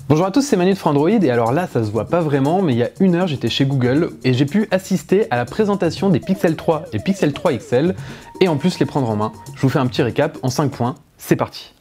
Bonjour à tous, c'est Manu de Frandroid et alors là ça se voit pas vraiment mais il y a une heure j'étais chez Google et j'ai pu assister à la présentation des Pixel 3 et Pixel 3 XL et en plus les prendre en main. Je vous fais un petit récap en 5 points, c'est parti.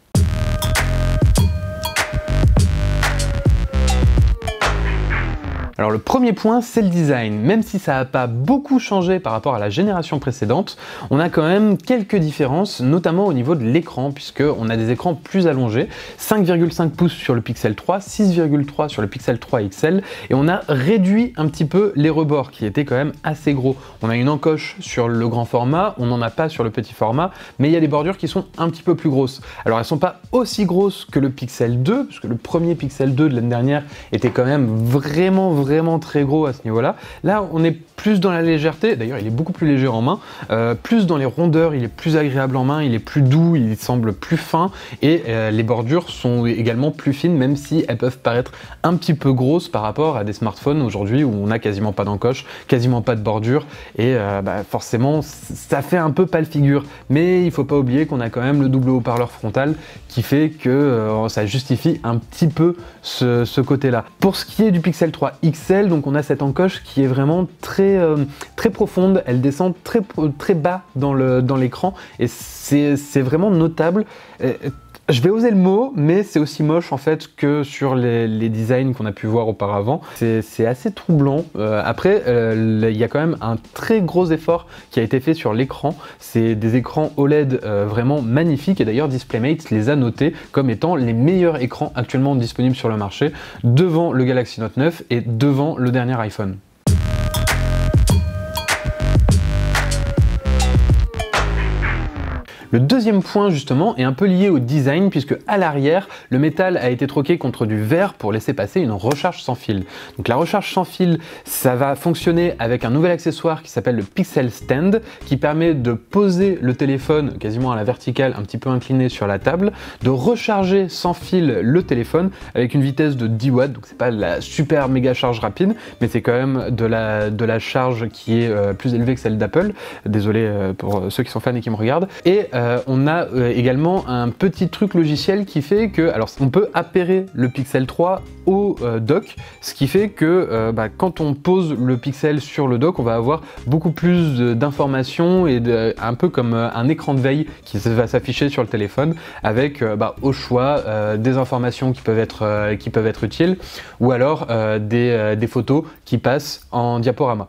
Alors le premier point, c'est le design. Même si ça n'a pas beaucoup changé par rapport à la génération précédente, on a quand même quelques différences, notamment au niveau de l'écran, puisqu'on a des écrans plus allongés, 5,5 pouces sur le Pixel 3, 6,3 sur le Pixel 3 XL, et on a réduit un petit peu les rebords, qui étaient quand même assez gros. On a une encoche sur le grand format, on n'en a pas sur le petit format, mais il y a des bordures qui sont un petit peu plus grosses. Alors elles ne sont pas aussi grosses que le Pixel 2, puisque le premier Pixel 2 de l'année dernière était quand même vraiment très gros à ce niveau-là. Là, on est plus dans la légèreté, d'ailleurs il est beaucoup plus léger en main, plus dans les rondeurs, il est plus agréable en main, il est plus doux, il semble plus fin et les bordures sont également plus fines, même si elles peuvent paraître un petit peu grosses par rapport à des smartphones aujourd'hui où on n'a quasiment pas d'encoche, quasiment pas de bordure et forcément ça fait un peu pâle figure, mais il faut pas oublier qu'on a quand même le double haut-parleur frontal qui fait que ça justifie un petit peu ce côté-là. Pour ce qui est du Pixel 3 XL, donc on a cette encoche qui est vraiment très profonde, elle descend très bas dans l'écran et c'est vraiment notable. Je vais oser le mot, mais c'est aussi moche en fait que sur les designs qu'on a pu voir auparavant. C'est assez troublant. Après, il y a quand même un très gros effort qui a été fait sur l'écran. C'est des écrans OLED vraiment magnifiques et d'ailleurs DisplayMate les a notés comme étant les meilleurs écrans actuellement disponibles sur le marché, devant le Galaxy Note 9 et devant le dernier iPhone. Le deuxième point justement est un peu lié au design puisque à l'arrière, le métal a été troqué contre du verre pour laisser passer une recharge sans fil. Donc la recharge sans fil, ça va fonctionner avec un nouvel accessoire qui s'appelle le Pixel Stand qui permet de poser le téléphone quasiment à la verticale, un petit peu incliné sur la table, de recharger sans fil le téléphone avec une vitesse de 10 watts, donc c'est pas la super méga charge rapide, mais c'est quand même de la charge qui est plus élevée que celle d'Apple. Désolé pour ceux qui sont fans et qui me regardent. Et on a également un petit truc logiciel qui fait que, alors on peut appairer le Pixel 3 au dock, ce qui fait que quand on pose le Pixel sur le dock, on va avoir beaucoup plus d'informations et un peu comme un écran de veille qui va s'afficher sur le téléphone avec au choix des informations qui peuvent être utiles ou alors des photos qui passent en diaporama.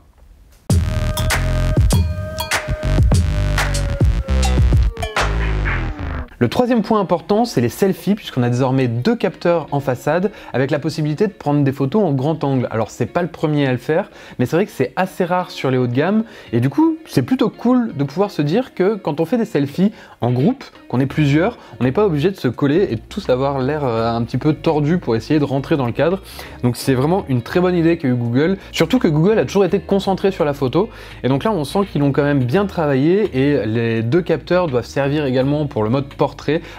Le troisième point important, c'est les selfies, puisqu'on a désormais 2 capteurs en façade avec la possibilité de prendre des photos en grand angle. Alors c'est pas le premier à le faire, mais c'est vrai que c'est assez rare sur les hauts de gamme et du coup c'est plutôt cool de pouvoir se dire que quand on fait des selfies en groupe, qu'on est plusieurs, on n'est pas obligé de se coller et de tous avoir l'air un petit peu tordu pour essayer de rentrer dans le cadre. Donc c'est vraiment une très bonne idée qu'a eu Google, surtout que Google a toujours été concentré sur la photo et donc là on sent qu'ils l'ont quand même bien travaillé et les 2 capteurs doivent servir également pour le mode portrait.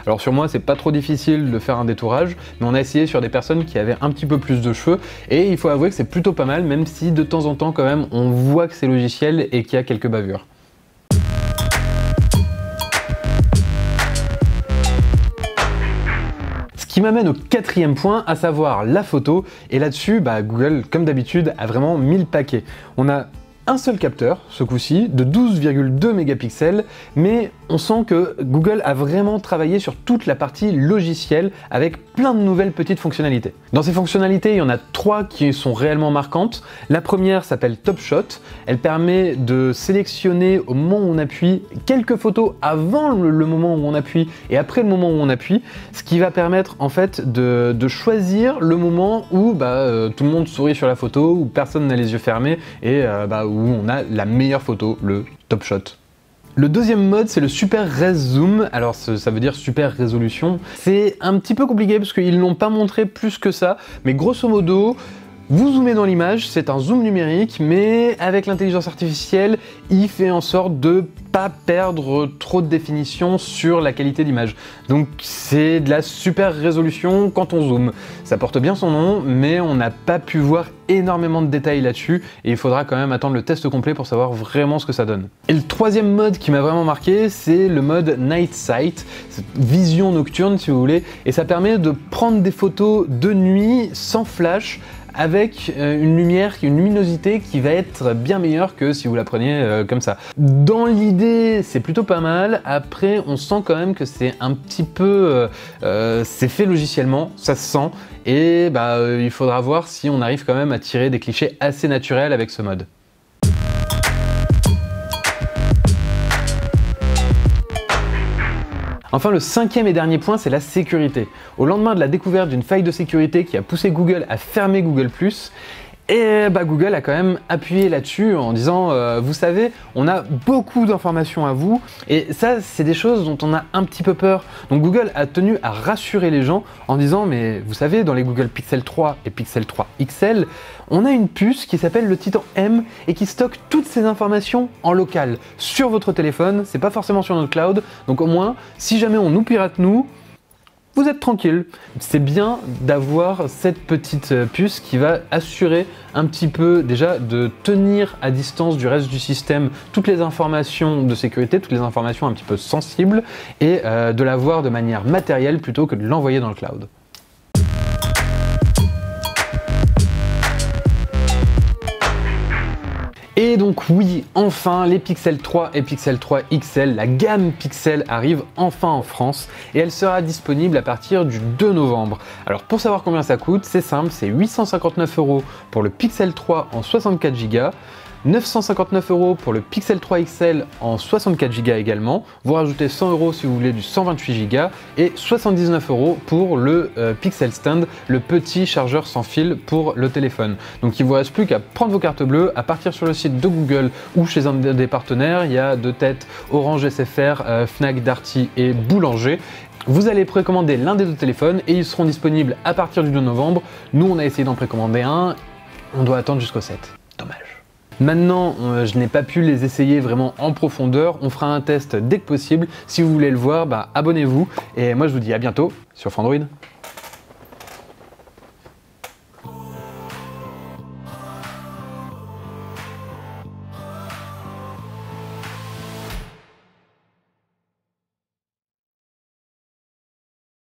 Alors sur moi c'est pas trop difficile de faire un détourage, mais on a essayé sur des personnes qui avaient un petit peu plus de cheveux et il faut avouer que c'est plutôt pas mal, même si de temps en temps quand même on voit que c'est logiciel et qu'il y a quelques bavures. Ce qui m'amène au quatrième point, à savoir la photo, et là-dessus Google comme d'habitude a vraiment mis le paquet. On a un seul capteur, ce coup-ci, de 12,2 mégapixels, mais on sent que Google a vraiment travaillé sur toute la partie logicielle avec plein de nouvelles petites fonctionnalités. Dans ces fonctionnalités, il y en a 3 qui sont réellement marquantes. La première s'appelle Top Shot. Elle permet de sélectionner au moment où on appuie quelques photos avant le moment où on appuie et après le moment où on appuie, ce qui va permettre en fait de choisir le moment où tout le monde sourit sur la photo, où personne n'a les yeux fermés et où on a la meilleure photo, le Top Shot. Le deuxième mode, c'est le Super Res Zoom. Alors ça veut dire super résolution. C'est un petit peu compliqué parce qu'ils l'ont pas montré plus que ça, mais grosso modo, vous zoomez dans l'image, c'est un zoom numérique, mais avec l'intelligence artificielle, il fait en sorte de pas perdre trop de définition sur la qualité d'image. Donc c'est de la super résolution quand on zoome. Ça porte bien son nom, mais on n'a pas pu voir énormément de détails là-dessus et il faudra quand même attendre le test complet pour savoir vraiment ce que ça donne. Et le troisième mode qui m'a vraiment marqué, c'est le mode Night Sight, vision nocturne si vous voulez, et ça permet de prendre des photos de nuit sans flash, avec une lumière, une luminosité qui va être bien meilleure que si vous la preniez comme ça. Dans l'idée, c'est plutôt pas mal. Après, on sent quand même que c'est un petit peu... c'est fait logiciellement, ça se sent. Et il faudra voir si on arrive quand même à tirer des clichés assez naturels avec ce mode. Enfin, le cinquième et dernier point, c'est la sécurité. Au lendemain de la découverte d'une faille de sécurité qui a poussé Google à fermer Google+, et Google a quand même appuyé là-dessus en disant vous savez, on a beaucoup d'informations à vous, et ça, c'est des choses dont on a un petit peu peur. Donc Google a tenu à rassurer les gens en disant mais vous savez, dans les Google Pixel 3 et Pixel 3 XL, on a une puce qui s'appelle le Titan M et qui stocke toutes ces informations en local sur votre téléphone. C'est pas forcément sur notre cloud, donc au moins, si jamais on nous pirate vous êtes tranquille. C'est bien d'avoir cette petite puce qui va assurer un petit peu déjà de tenir à distance du reste du système toutes les informations de sécurité, toutes les informations un petit peu sensibles et de l'avoir de manière matérielle plutôt que de l'envoyer dans le cloud. Et donc oui, enfin les Pixel 3 et Pixel 3 XL, la gamme Pixel arrive enfin en France et elle sera disponible à partir du 2 novembre. Alors pour savoir combien ça coûte, c'est simple, c'est 859 € pour le Pixel 3 en 64 Go, 959 € pour le Pixel 3 XL en 64 Go également, vous rajoutez 100 € si vous voulez du 128 Go et 79 € pour le Pixel Stand, le petit chargeur sans fil pour le téléphone. Donc il ne vous reste plus qu'à prendre vos cartes bleues, à partir sur le site de Google ou chez un des partenaires, il y a de tête Orange SFR, Fnac, Darty et Boulanger. Vous allez précommander l'un des deux téléphones et ils seront disponibles à partir du 2 novembre. Nous on a essayé d'en précommander un, on doit attendre jusqu'au 7. Dommage. Maintenant, je n'ai pas pu les essayer vraiment en profondeur, on fera un test dès que possible. Si vous voulez le voir, abonnez-vous et moi je vous dis à bientôt sur Frandroid.